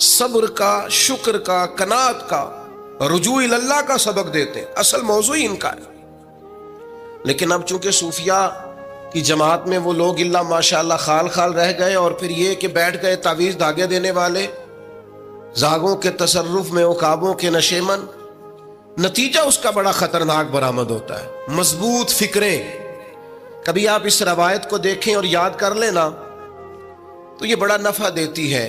صبر کا، شکر کا، قناعت کا، رجوع اللہ کا سبق دیتے ہیں. اصل موضوع ہی ان کا ہے. لیکن اب چونکہ صوفیاء کی جماعت میں وہ لوگ اللہ ماشاءاللہ خال خال رہ گئے، اور پھر یہ کہ بیٹھ گئے تعویذ دھاگے دینے والے، زاغوں کے تصرف میں، عقابوں کے نشے من. نتیجہ اس کا بڑا خطرناک برآمد ہوتا ہے. مضبوط فکریں کبھی آپ اس روایت کو دیکھیں اور یاد کر لیں نا تو یہ بڑا نفع دیتی ہے.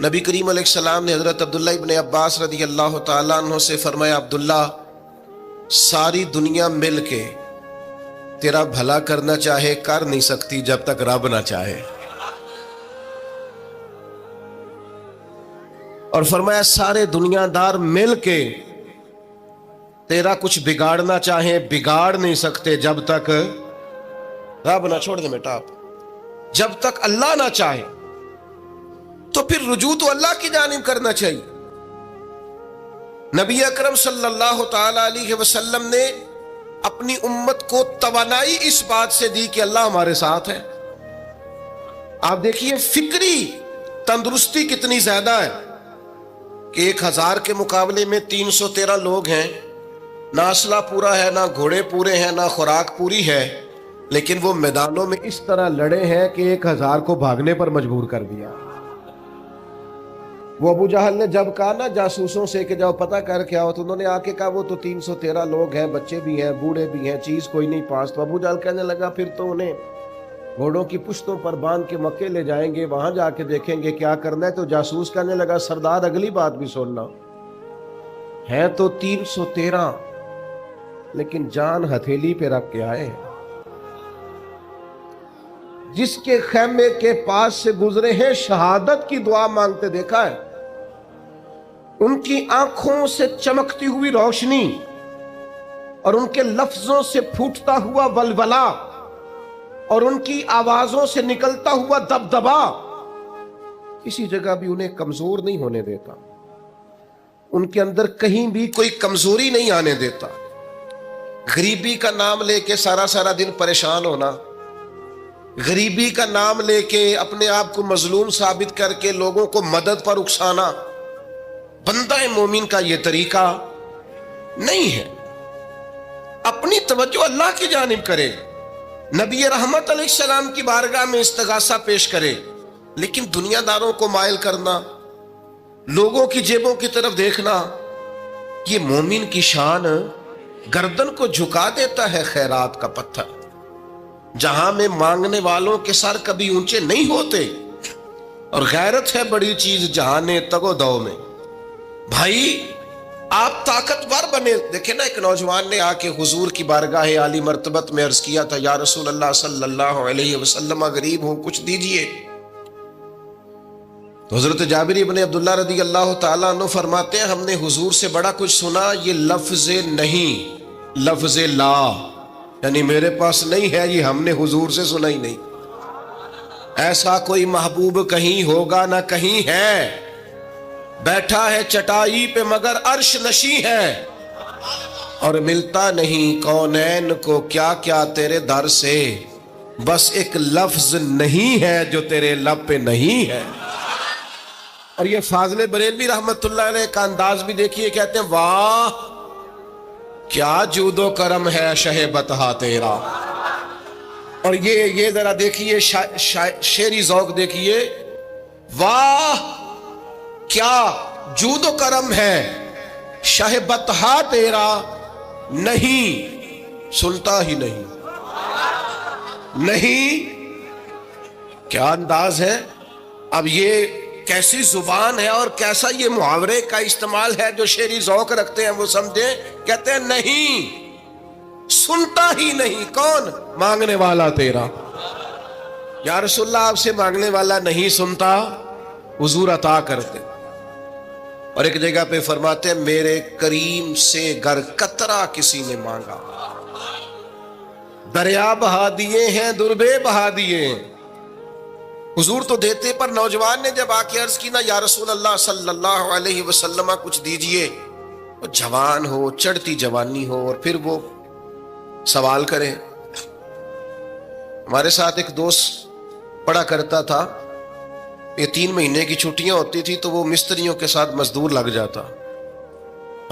نبی کریم علیہ السلام نے حضرت عبداللہ ابن عباس رضی اللہ تعالیٰ عنہ سے فرمایا، عبداللہ، ساری دنیا مل کے تیرا بھلا کرنا چاہے کر نہیں سکتی جب تک رب نہ چاہے. اور فرمایا سارے دنیا دار مل کے تیرا کچھ بگاڑنا چاہیں بگاڑ نہیں سکتے جب تک رب نہ، چھوڑ دے بیٹا، آپ جب تک اللہ نہ چاہے. تو پھر رجوع تو اللہ کی جانب کرنا چاہیے. نبی اکرم صلی اللہ تعالی علیہ وسلم نے اپنی امت کو توانائی اس بات سے دی کہ اللہ ہمارے ساتھ ہے. آپ دیکھیے فکری تندرستی کتنی زیادہ ہے کہ 1000 کے مقابلے میں 313 لوگ ہیں. نہ اسلحہ پورا ہے، نہ گھوڑے پورے ہیں، نہ خوراک پوری ہے، لیکن وہ میدانوں میں اس طرح لڑے ہیں کہ 1000 کو بھاگنے پر مجبور کر دیا. وہ ابو جہل نے جب کہا نا جاسوسوں سے کہ جاؤ پتہ کر کے آؤ، تو انہوں نے آ کے کہا وہ تو 313 لوگ ہیں، بچے بھی ہیں، بوڑھے بھی ہیں، چیز کوئی نہیں پاس. تو ابو جہل کہنے لگا پھر تو انہیں گھوڑوں کی پشتوں پر باندھ کے مکے لے جائیں گے، وہاں جا کے دیکھیں گے کیا کرنا ہے. تو جاسوس کہنے لگا سردار اگلی بات بھی سننا، ہے تو 313 لیکن جان ہتھیلی پہ رکھ کے آئے. جس کے خیمے کے پاس سے گزرے ہیں شہادت کی دعا مانگتے دیکھا ہے. ان کی آنکھوں سے چمکتی ہوئی روشنی اور ان کے لفظوں سے پھوٹتا ہوا ولولہ اور ان کی آوازوں سے نکلتا ہوا دبدبا کسی جگہ بھی انہیں کمزور نہیں ہونے دیتا. ان کے اندر کہیں بھی کوئی کمزوری نہیں آنے دیتا. غریبی کا نام لے کے سارا دن پریشان ہونا، غریبی کا نام لے کے اپنے آپ کو مظلوم ثابت کر کے لوگوں کو مدد پر اکسانا بندہ مومن کا یہ طریقہ نہیں ہے. اپنی توجہ اللہ کی جانب کرے، نبی رحمت علیہ السلام کی بارگاہ میں استغاثہ پیش کرے. لیکن دنیا داروں کو مائل کرنا، لوگوں کی جیبوں کی طرف دیکھنا، یہ مومن کی شان گردن کو جھکا دیتا ہے. خیرات کا پتھر جہاں میں مانگنے والوں کے سر کبھی اونچے نہیں ہوتے، اور غیرت ہے بڑی چیز جہانے تگو دو میں. بھائی آپ طاقتور بنے. دیکھیں نا ایک نوجوان نے آ کے حضور کی بارگاہ عالی مرتبت میں عرض کیا تھا، یا رسول اللہ صلی اللہ علیہ وسلم غریب ہوں کچھ دیجئے. تو حضرت جابر ابن عبداللہ رضی اللہ تعالیٰ عنہ فرماتے ہیں ہم نے حضور سے بڑا کچھ سنا، یہ لفظ نہیں، لفظ لا، یعنی میرے پاس نہیں ہے، یہ ہم نے حضور سے سنا ہی نہیں. ایسا کوئی محبوب کہیں ہوگا نہ کہیں ہے، بیٹھا ہے چٹائی پہ مگر عرش نشیں ہے، اور ملتا نہیں کونین کو کیا کیا تیرے در سے، بس ایک لفظ نہیں ہے جو تیرے لب پہ نہیں ہے. اور یہ فاضل بریلوی رحمت اللہ علیہ کا انداز بھی دیکھیے، کہتے ہیں واہ کیا جود و کرم ہے شہ بطحا تیرا. اور یہ ذرا دیکھیے شعری ذوق دیکھیے، واہ کیا جود و کرم ہے شہ بطحا تیرا، نہیں سنتا ہی نہیں. نہیں کیا انداز ہے. اب یہ کیسی زبان ہے اور کیسا یہ محاورے کا استعمال ہے. جو شعری ذوق رکھتے ہیں وہ سمجھیں، کہتے ہیں نہیں سنتا ہی نہیں. کون؟ مانگنے والا تیرا. یا رسول اللہ آپ سے مانگنے والا نہیں سنتا، حضور عطا کرتے. اور ایک جگہ پہ فرماتے ہیں میرے کریم سے گر قطرہ کسی نے مانگا، دریا بہا دیے ہیں دربے بہا دیے ہیں. حضور تو دیتے، پر نوجوان نے جب آ کے عرض کی نا یا رسول اللہ صلی اللہ علیہ وسلم کچھ دیجئے، وہ جوان ہو، چڑھتی جوانی ہو، اور پھر وہ سوال کرے. ہمارے ساتھ ایک دوست پڑھا کرتا تھا، یہ 3 مہینے کی چھٹیاں ہوتی تھی تو وہ مستریوں کے ساتھ مزدور لگ جاتا.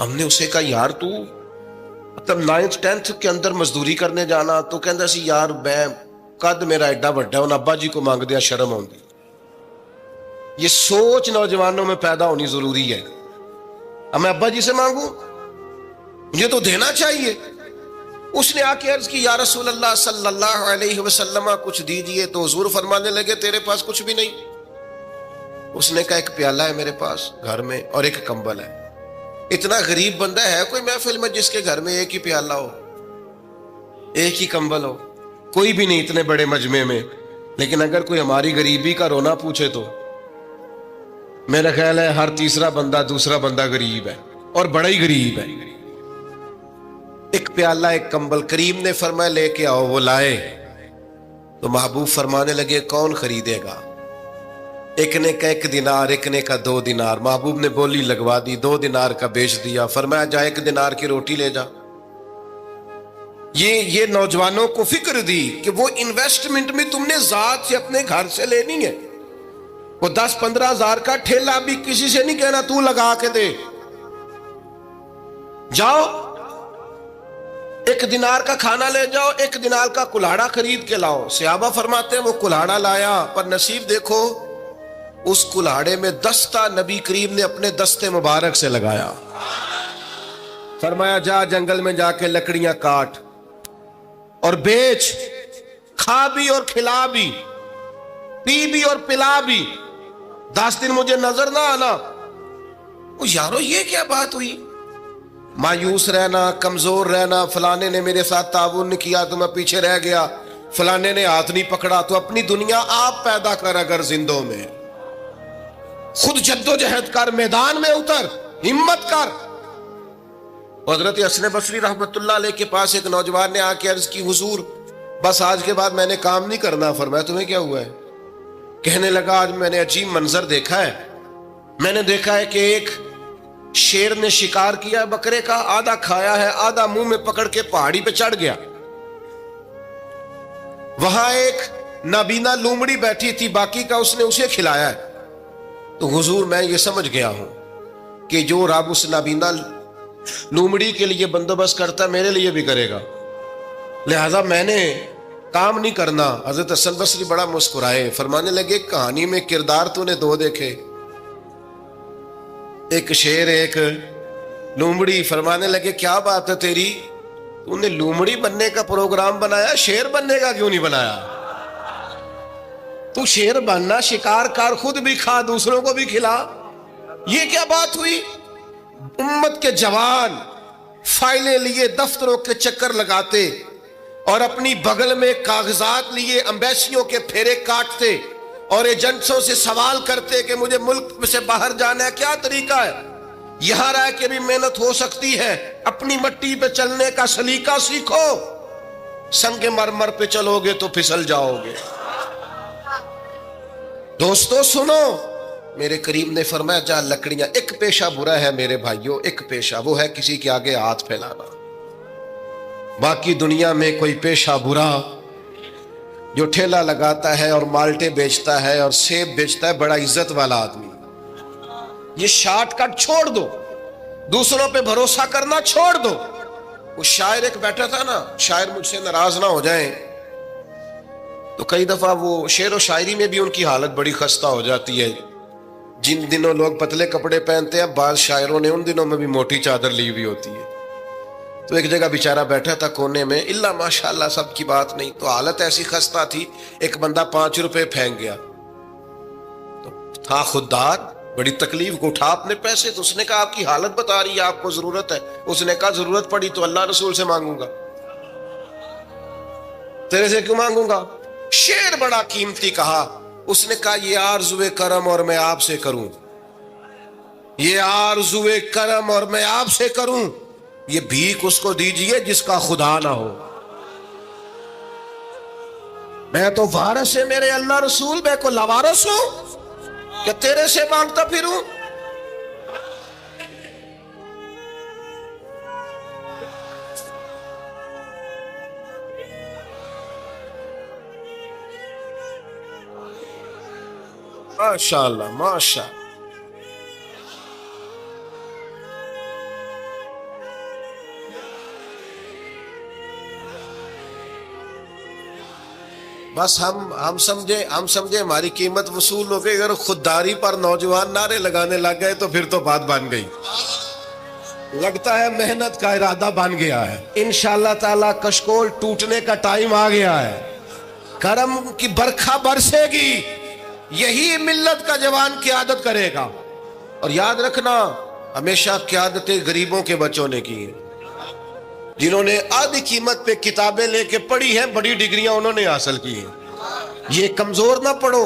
ہم نے اسے کہا یار تو مطلب 9th 10th کے اندر مزدوری کرنے جانا, تو کہندا سی یار میں قد میرا ایڈا بڑا ہے, ان ابا جی کو مانگ دیا شرم آؤندی. یہ سوچ نوجوانوں میں پیدا ہونی ضروری ہے. اب میں ابا جی سے مانگوں, مجھے تو دینا چاہیے. اس نے آ کے عرض کی یا رسول اللہ صلی اللہ علیہ وسلم کچھ دیجئے, تو حضور فرمانے لگے تیرے پاس کچھ بھی نہیں. اس نے کہا ایک پیالہ ہے میرے پاس گھر میں اور ایک کمبل ہے. اتنا غریب بندہ ہے کوئی محفل میں جس کے گھر میں ایک ہی پیالہ ہو, ایک ہی کمبل ہو؟ کوئی بھی نہیں اتنے بڑے مجمع میں. لیکن اگر کوئی ہماری غریبی کا رونا پوچھے تو میرا خیال ہے ہر تیسرا بندہ دوسرا بندہ غریب ہے, اور بڑا ہی غریب ہے. ایک پیالہ ایک کمبل. کریم نے فرمایا لے کے آؤ. وہ لائے تو محبوب فرمانے لگے کون خریدے گا؟ ایک نے کا 1 دینار, ایک نے کا 2 دینار. محبوب نے بولی لگوا دی, 2 دینار کا بیچ دیا. فرمایا جا 1 دینار کی روٹی لے جا. یہ نوجوانوں کو فکر دی کہ وہ انویسٹمنٹ میں تم نے ذات سے اپنے گھر سے لینی ہے. وہ 10-15 ہزار کا ٹھیلا بھی کسی سے نہیں کہنا تو لگا کے دے. جاؤ 1 دینار کا کھانا لے جاؤ, 1 دینار کا کلاڑا خرید کے لاؤ. صحابہ فرماتے ہیں وہ کلاڑا لایا, پر نصیب دیکھو اس کلاڑے میں دستہ نبی کریم نے اپنے دستے مبارک سے لگایا. فرمایا جا جنگل میں جا کے لکڑیاں کاٹ اور بیچ, کھا بھی اور کھلا بھی, پی بھی اور پلا بھی, 10 دن مجھے نظر نہ آنا. یارو یہ کیا بات ہوئی؟ مایوس رہنا, کمزور رہنا, فلانے نے میرے ساتھ تعاون نہیں کیا تو میں پیچھے رہ گیا, فلانے نے ہاتھ نہیں پکڑا. تو اپنی دنیا آپ پیدا کر, اگر زندوں میں خود جد و جہد کر, میدان میں اتر, ہمت کر. حضرت حسن بصری رحمت اللہ علیہ کے پاس ایک نوجوان نے آ کے عرض کی حضور بس آج کے بعد میں نے کام نہیں کرنا. فرمایا تمہیں کیا ہوا ہے؟ کہنے لگا آج میں نے عجیب منظر دیکھا ہے. میں نے دیکھا ہے کہ ایک شیر نے شکار کیا بکرے کا, آدھا کھایا ہے, آدھا منہ میں پکڑ کے پہاڑی پہ چڑھ گیا. وہاں ایک نابینا لومڑی بیٹھی تھی, باقی کا اس نے اسے کھلایا ہے. تو حضور میں یہ سمجھ گیا ہوں کہ جو رب اس نابینا لومڑی کے لیے بندوبست کرتا ہے میرے لیے بھی کرے گا, لہذا میں نے کام نہیں کرنا. حضرت حسن بصری بڑا مسکرائے, فرمانے لگے کہانی میں کردار تو نے 2 دیکھے, ایک شیر ایک لومڑی. فرمانے لگے کیا بات ہے تیری, تو نے لومڑی بننے کا پروگرام بنایا, شیر بننے کا کیوں نہیں بنایا؟ تو شیر بننا, شکار کر, خود بھی کھا دوسروں کو بھی کھلا. یہ کیا بات ہوئی؟ امت کے جوان فائلیں لیے دفتروں کے چکر لگاتے اور اپنی بغل میں کاغذات لیے امبیسیوں کے پھیرے کاٹتے اور ایجنٹوں سے سوال کرتے کہ مجھے ملک سے باہر جانا ہے, کیا طریقہ ہے؟ یہاں رہ کے بھی محنت ہو سکتی ہے, اپنی مٹی پہ چلنے کا سلیقہ سیکھو. سنگ مرمر پہ چلو گے تو پھسل جاؤ گے. دوستو سنو, میرے کریم نے فرمایا جا لکڑیاں. ایک پیشہ برا ہے میرے بھائیوں, ایک پیشہ, وہ ہے کسی کے آگے ہاتھ پھیلانا. باقی دنیا میں کوئی پیشہ برا جو ٹھیلا لگاتا ہے اور مالٹے بیچتا ہے اور سیب بیچتا ہے, بڑا عزت والا آدمی. یہ شارٹ کٹ چھوڑ دو, دوسروں پہ بھروسہ کرنا چھوڑ دو. وہ شاعر ایک بیٹھا تھا نا, شاعر مجھ سے ناراض نہ ہو جائیں, تو کئی دفعہ وہ شعر و شاعری میں بھی ان کی حالت بڑی خستہ ہو جاتی ہے. جن دنوں لوگ پتلے کپڑے پہنتے ہیں, بعض شاعروں نے ان دنوں میں بھی موٹی چادر لی ہوئی ہوتی ہے. تو ایک جگہ بیچارہ بیٹھا تھا کونے میں, اللہ ماشاءاللہ سب کی بات نہیں, تو حالت ایسی خستہ تھی. ایک بندہ 5 روپے پھینک گیا, تو تھا خوددار, بڑی تکلیف کو اٹھا اپنے پیسے. تو اس نے کہا آپ کی حالت بتا رہی ہے, آپ کو ضرورت ہے. اس نے کہا ضرورت پڑی تو اللہ رسول سے مانگوں گا, تیرے سے کیوں مانگوں گا؟ شعر بڑا قیمتی کہا. اس نے کہا یہ آرزوئے کرم اور میں آپ سے کروں, یہ آرزوئے کرم اور میں آپ سے کروں, یہ بھیک اس کو دیجئے جس کا خدا نہ ہو. میں تو وارث ہے میرے اللہ رسول, میں کو لاوارث ہوں کہ تیرے سے مانگتا پھروں. ماشاء اللہ ماشاء اللہ. بس ہم سمجھے ہماری قیمت وصول ہو گئی. اگر خودداری پر نوجوان نعرے لگانے لگ گئے تو پھر تو بات بن گئی. لگتا ہے محنت کا ارادہ بن گیا ہے. انشاءاللہ تعالی کشکول ٹوٹنے کا ٹائم آ گیا ہے. کرم کی برکھا برسے گی. یہی ملت کا جوان قیادت کرے گا. اور یاد رکھنا ہمیشہ قیادتیں غریبوں کے بچوں نے کی ہیں. جنہوں نے آدھی قیمت پہ کتابیں لے کے پڑھی ہیں, بڑی ڈگریاں انہوں نے حاصل کی ہیں. یہ کمزور نہ پڑھو.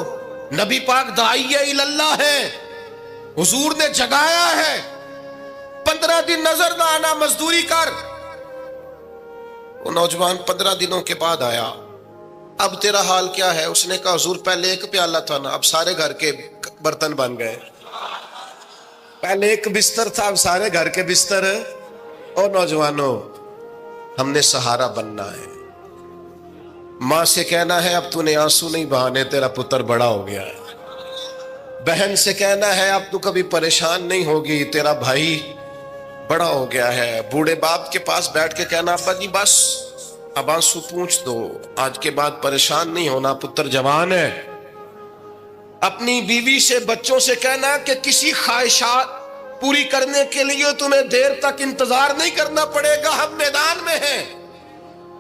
نبی پاک داعیہ اللہ ہے, حضور نے جگایا ہے. 15 دن نظر نہ آنا, مزدوری کر. وہ نوجوان 15 دنوں کے بعد آیا. اب تیرا حال کیا ہے؟ اس نے کہا حضور پہلے ایک پیالہ تھا نا, اب سارے گھر کے برتن بن گئے. پہلے ایک بستر تھا, اب سارے گھر کے بستر. اور نوجوانوں, ہم نے سہارا بننا ہے. ماں سے کہنا ہے اب تو نے آنسو نہیں بہانے, تیرا پتر بڑا ہو گیا ہے. بہن سے کہنا ہے اب تو کبھی پریشان نہیں ہوگی, تیرا بھائی بڑا ہو گیا ہے. بوڑھے باپ کے پاس بیٹھ کے کہنا ابا جی بس اب آنسو پوچھ دو, آج کے بعد پریشان نہیں ہونا, پتر جوان ہے. اپنی بیوی سے بچوں سے کہنا کہ کسی خواہشات پوری کرنے کے لیے تمہیں دیر تک انتظار نہیں کرنا پڑے گا, ہم میدان میں ہیں.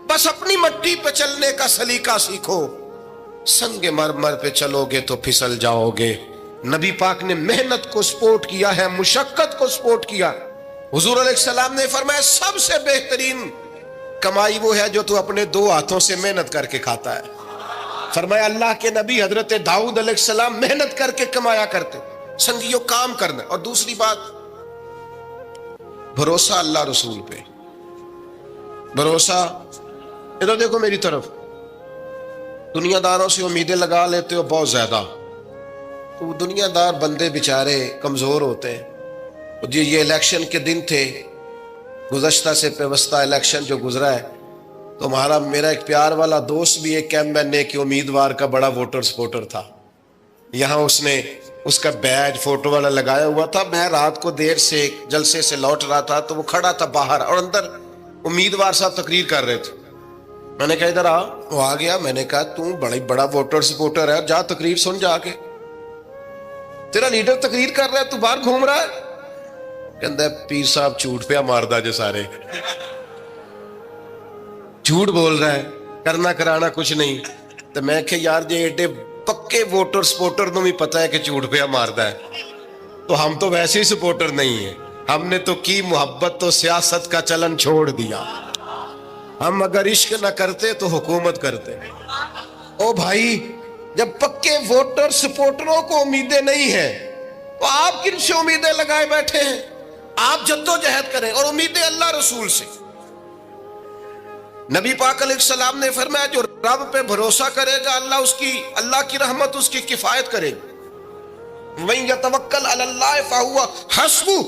بس اپنی مٹی پہ چلنے کا سلیقہ سیکھو. سنگ مرمر پہ چلو گے تو پھسل جاؤ گے. نبی پاک نے محنت کو سپورٹ کیا ہے, مشقت کو سپورٹ کیا. حضور علیہ السلام نے فرمایا سب سے بہترین کمائی وہ ہے جو تو اپنے 2 ہاتھوں سے محنت کر کے کھاتا ہے. فرمایا اللہ کے نبی حضرت داؤد علیہ السلام محنت کر کے کمایا کرتے. سنگیوں کام کرنا. اور دوسری بات بھروسہ اللہ رسول پہ. بھروسہ, ادھر دیکھو میری طرف. دنیا داروں سے امیدیں لگا لیتے ہو بہت زیادہ, تو دنیا دار بندے بیچارے کمزور ہوتے ہیں. جی یہ الیکشن کے دن تھے, گزشتہ سے پیوستہ الیکشن جو گزرا ہے, تو میرا ایک پیار والا دوست بھی ایک ایم کے امیدوار کا بڑا ووٹر سپورٹر تھا. یہاں اس نے اس کا بیج فوٹو والا لگایا ہوا تھا. میں رات کو دیر سے جلسے سے لوٹ رہا تھا تو وہ کھڑا تھا باہر, اور اندر امیدوار صاحب تقریر کر رہے تھے. میں نے کہا ادھر آ. وہ آ گیا. میں نے کہا تو بڑا ووٹر سپورٹر ہے, جا تقریر سن جا کے. تیرا لیڈر تقریر کر رہا ہے, تو باہر گھوم رہا ہے. کہندا ہے پیر صاحب جھوٹ پہ ماردا جو سارے جھوٹ بول رہا ہے, کرنا کرانا کچھ نہیں. تو میں کہ یار جی ایڈے پکے ووٹر سپورٹر نو بھی پتا ہے کہ جھوٹ پہ ماردا ہے, تو ہم تو ویسے ہی سپورٹر نہیں ہیں. ہم نے تو کی محبت تو سیاست کا چلن چھوڑ دیا. ہم اگر عشق نہ کرتے تو حکومت کرتے. او بھائی, جب پکے ووٹر سپورٹروں کو امیدیں نہیں ہیں تو آپ کن سے امیدیں لگائے بیٹھے ہیں؟ آپ جدوجہد کریں, اور امیدیں اللہ رسول سے. نبی پاک علیہ السلام نے فرمایا جو رب پہ بھروسہ کرے گا اللہ کی رحمت اس کی کفایت کرے گی. وَإِن يَتَوَكَّلْ عَلَى اللَّهِ فَهُوَ حَسْبُهُ,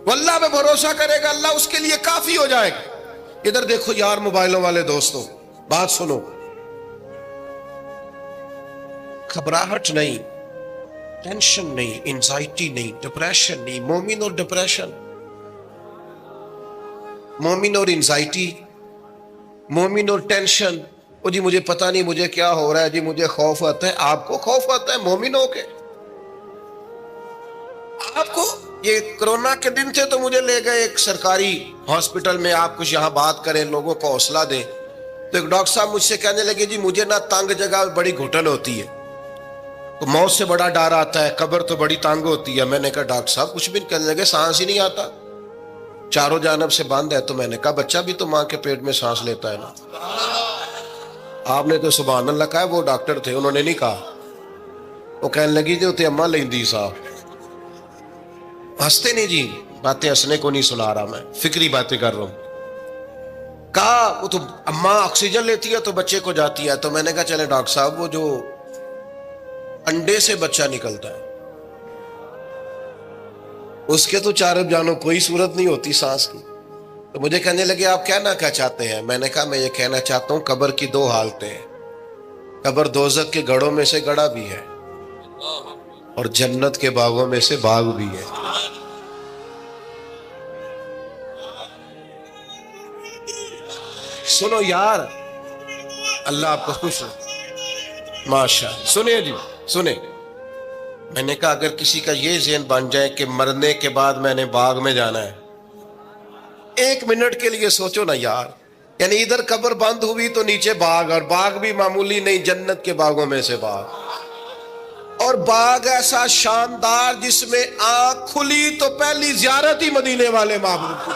وہ اللہ پہ بھروسہ کرے گا اللہ اس کے لیے کافی ہو جائے گا. ادھر دیکھو یار موبائلوں والے دوستوں, بات سنو. گھبراہٹ نہیں, ٹینشن نہیں, انزائٹی نہیں, ڈپریشن نہیں. مومن اور ڈپریشن, مومن اور انزائٹی, مومن اور ٹینشن. او جی مجھے پتہ نہیں مجھے کیا ہو رہا ہے, جی مجھے خوف آتا ہے. آپ کو خوف آتا ہے مومن ہو کے؟ آپ کو یہ کرونا کے دن تھے تو مجھے لے گئے ایک سرکاری ہاسپٹل میں, آپ کچھ یہاں بات کریں, لوگوں کو حوصلہ دیں. تو ایک ڈاکٹر صاحب مجھ سے کہنے لگے جی مجھے نہ تنگ جگہ بڑی گھٹن ہوتی ہے, تو موت سے بڑا ڈر آتا ہے, قبر تو بڑی تنگ ہوتی ہے. میں نے کہا ڈاکٹر صاحب کچھ بھی. کہنے لگے سانس ہی نہیں آتا, چاروں جانب سے بند ہے. تو میں نے کہا بچہ بھی تو ماں کے پیٹ میں سانس لیتا ہے نا. آپ نے تو سبحان اللہ کہا. وہ ڈاکٹر تھے, انہوں نے نہیں کہا. وہ کہنے لگی جو تے اماں لیندی صاحب. ہنستے نہیں جی, باتیں ہنسنے کو نہیں سنا رہا, میں فکری باتیں کر رہا ہوں. کہا وہ تو اماں آکسیجن لیتی ہے تو بچے کو جاتی ہے. تو میں نے کہا چلے ڈاکٹر صاحب وہ جو انڈے سے بچہ نکلتا ہے اس کے تو چاروں جانوں کوئی صورت نہیں ہوتی سانس کی. تو مجھے کہنے لگے آپ کہنا کیا چاہتے ہیں؟ میں نے کہا میں یہ کہنا چاہتا ہوں قبر کی 2 حالتیں ہیں. قبر دوزخ کے گڑھوں میں سے گڑھا بھی ہے, اور جنت کے باغوں میں سے باغ بھی ہے. سنو یار، اللہ آپ کو خوش ہو. ماشاء اللہ. سنیں جی، سنیں. میں نے کہا اگر کسی کا یہ ذہن بن جائے کہ مرنے کے بعد میں نے باغ میں جانا ہے، 1 منٹ کے لیے سوچو نا یار. یعنی ادھر قبر بند ہوئی تو نیچے باغ، اور باغ بھی معمولی نہیں، جنت کے باغوں میں سے باغ. اور باغ ایسا شاندار جس میں آنکھ کھلی تو پہلی زیارت ہی مدینے والے معبود کی.